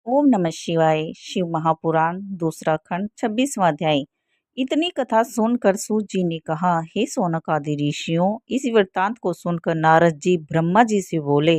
ओम नमः शिवाय। शिव महापुराण दूसरा खंड 26वां अध्याय। इतनी कथा सुनकर सूत जी ने कहा, हे सौनक आदि ऋषियों, इस वृत्तांत को सुनकर नारद जी ब्रह्मा जी से बोले,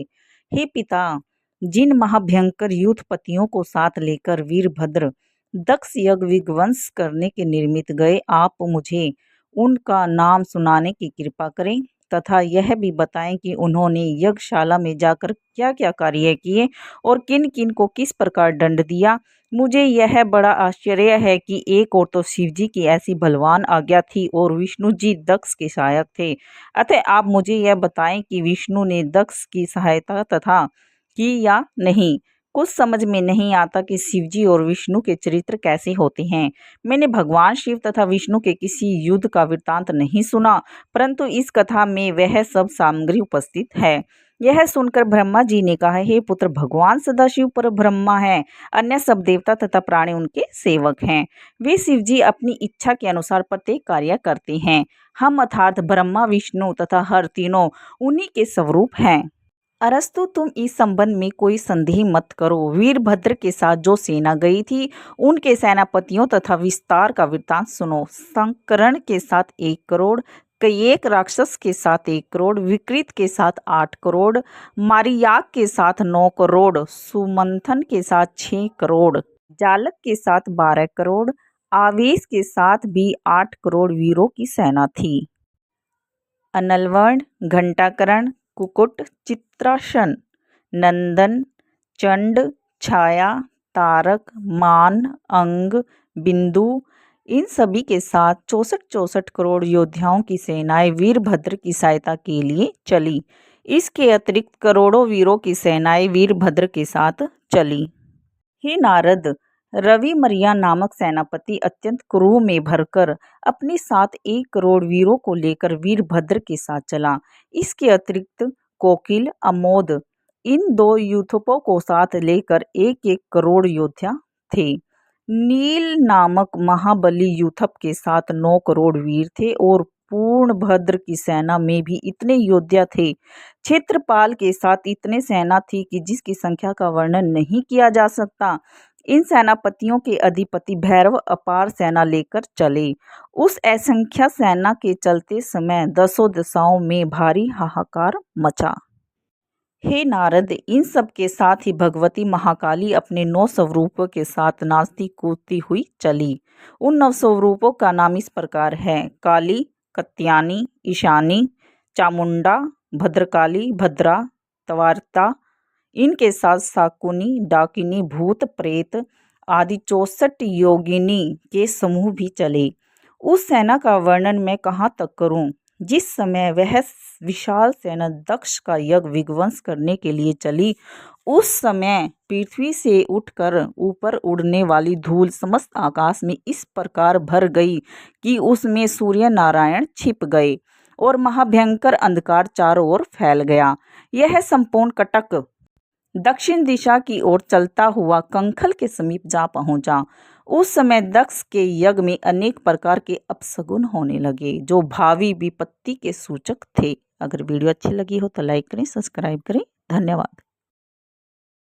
हे पिता, जिन महाभयंकर युद्धपतियों को साथ लेकर वीरभद्र दक्ष यज्ञ विध्वंस करने के निर्मित गए, आप मुझे उनका नाम सुनाने की कृपा करें तथा यह भी बताएं कि उन्होंने यज्ञशाला में जाकर क्या क्या कार्य किए और किन किन को किस प्रकार दंड दिया। मुझे यह बड़ा आश्चर्य है कि एक ओर तो शिव जी की ऐसी बलवान आज्ञा थी और विष्णु जी दक्ष के सहायक थे। अतः आप मुझे यह बताएं कि विष्णु ने दक्ष की सहायता तथा की या नहीं। कुछ समझ में नहीं आता कि शिव जी और विष्णु के चरित्र कैसे होते हैं। मैंने भगवान शिव तथा विष्णु के किसी युद्ध का वृत्तांत नहीं सुना, परंतु इस कथा में वह सब सामग्री उपस्थित है। यह सुनकर ब्रह्मा जी ने कहा, हे पुत्र, भगवान सदाशिव पर ब्रह्मा है, अन्य सब देवता तथा प्राणी उनके सेवक हैं। वे शिव जी अपनी इच्छा के अनुसार प्रत्येक कार्य करते हैं। हम अर्थात ब्रह्मा, विष्णु तथा हर तीनों उन्हीं के स्वरूप हैं। अरस्तु, तुम इस संबंध में कोई संदेह मत करो। वीरभद्र के साथ जो सेना गई थी उनके सेनापतियों तथा विस्तार का वृत्तांत सुनो। संकरण के साथ 1 करोड़, कयेक राक्षस के साथ 1 करोड़, विकृत के साथ 8 करोड़, मारियाक के साथ 9 करोड़, सुमंथन के साथ 6 करोड़, जालक के साथ 12 करोड़, आवेश के साथ भी 8 करोड़ वीरों की सेना थी। अनलवर्ण, घंटाकरण, कुकुट, चित्रासन, नंदन, चंड, छाया, तारक, मान, अंग, बिंदु, इन सभी के साथ 64 करोड़ योद्धाओं की सेनाएं वीरभद्र की सहायता के लिए चली। इसके अतिरिक्त करोड़ों वीरों की सेनाएं वीरभद्र के साथ चली। हे नारद, रवि मरिया नामक सेनापति अत्यंत क्रोध में भरकर अपने साथ 1 करोड़ वीरों को लेकर वीरभद्र के साथ चला। इसके अतिरिक्त कोकिल, अमोद, इन 2 यूथपों को साथ लेकर 1-1 करोड़ योद्धा थे। नील नामक महाबली यूथप के साथ 9 करोड़ वीर थे और पूर्णभद्र की सेना में भी इतने योद्धा थे। क्षेत्रपाल के साथ इतने सेना थी कि जिसकी संख्या का वर्णन नहीं किया जा सकता। इन सेनापतियों के अधिपति भैरव अपार सेना लेकर चले। उस असंख्य सेना के चलते समय दसों दिशाओं में भारी हाहाकार मचा। हे नारद, इन सब के साथ ही भगवती महाकाली अपने 9 स्वरूपों के साथ नाचती कूदती हुई चली। उन 9 स्वरूपों का नाम इस प्रकार है: काली, कत्यानी, ईशानी, चामुंडा, भद्रकाली, भद्रा, त्वरिता। इनके साथ शाकुनी, डाकिनी, भूत प्रेत आदि 64 योगिनी के समूह भी चले। उस सेना का वर्णन मैं कहाँ तक करूं। जिस समय वह विशाल सेना दक्ष का यज्ञ विध्वंस करने के लिए चली, उस समय पृथ्वी से उठकर ऊपर उड़ने वाली धूल समस्त आकाश में इस प्रकार भर गई कि उसमें सूर्य नारायण छिप गए और महाभयंकर अंधकार चारों ओर फैल गया। यह संपूर्ण कटक दक्षिण दिशा की ओर चलता हुआ कंखल के समीप जा पहुंचा। उस समय दक्ष के यज्ञ में अनेक प्रकार के अपशगुन होने लगे जो भावी विपत्ति के सूचक थे। अगर वीडियो अच्छी लगी हो तो लाइक करें, सब्सक्राइब करें। धन्यवाद।